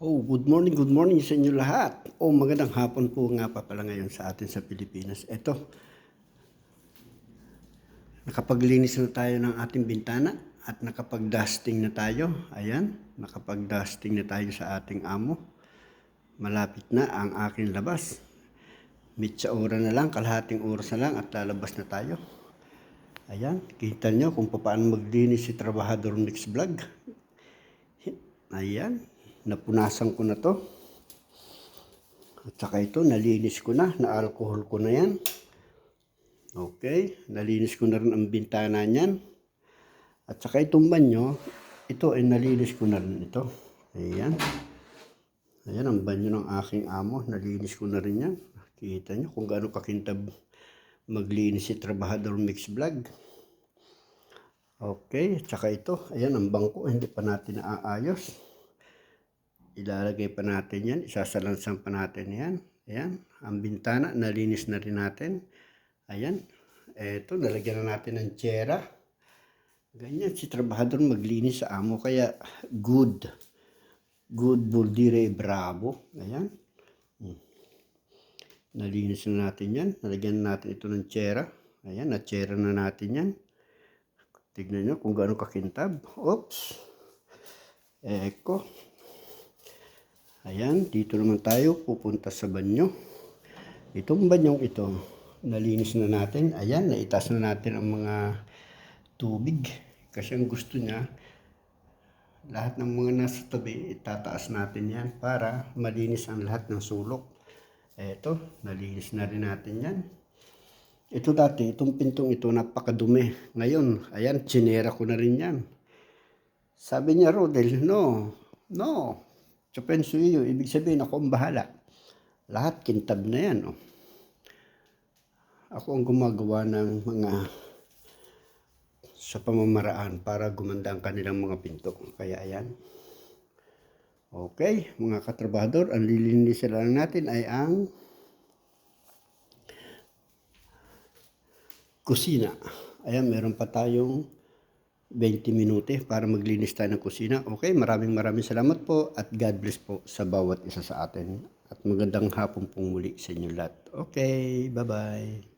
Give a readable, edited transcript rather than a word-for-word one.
Good morning sa inyo lahat. Magandang hapon po nga pa pala ngayon sa atin sa Pilipinas. Nakapaglinis na tayo ng ating bintana at nakapag-dusting na tayo. Ayan, nakapag-dusting na tayo sa ating amo. Malapit na ang aking labas. Mitsa ora na lang, kalahating oras na lang at lalabas na tayo. Ayan, kita nyo kung paano maglinis si Trabahador Mix Vlog. Ayan, napunasan ko na to. At saka ito, nalinis ko na alcohol ko na yan. Okay, nalinis ko na rin ang bintana niyan. At saka itong banyo, ito ay nalinis ko na rin ito. Ayan. Ayan ang banyo ng aking amo, nalinis ko na rin yan. Kita nyo kung gaano kakintab maglinis si Trabahador Mix Vlog. Okay, at saka ito, ayan ang bangko, hindi pa natin naaayos. Ilalagay pa natin yan, isasalansan pa natin yan. Ayan, ang bintana, nalinis na rin natin. Ayan, eto, nalagyan na natin ng tsera. Ganyan, si Trabahador maglinis sa amo, kaya good buldire bravo. Ayan, nalinis na natin yan, nalagyan na natin ito ng tsera. Ayan, na-tsera na natin yan. Tignan nyo kung gaano kakintab. Oops. Eko. Ayan, dito naman tayo pupunta sa banyo. Itong banyong ito, nalinis na natin. Ayan, naitaas na natin ang mga tubig. Kasi ang gusto niya, lahat ng mga nasa tabi, itataas natin yan para malinis ang lahat ng sulok. Eto, nalinis na rin natin yan. Ito dati, itong pintong ito, napakadumi. Ngayon, ayan, tsinera ko na rin yan. Sabi niya, Rodel, no. Chapenso iyo, ibig sabihin ako ang bahala. Lahat kintab na yan. Oh. Ako ang gumagawa ng mga sa pamamaraan para gumanda ang kanilang mga pinto. Kaya ayan. Okay, mga katrabahador, ang lilinisan lang natin ay ang kusina. Ayan, meron pa tayong 20 minuto para maglinis tayo ng kusina. Okay, maraming salamat po at God bless po sa bawat isa sa atin. At magandang hapon pong muli sa inyo lahat. Okay, bye-bye.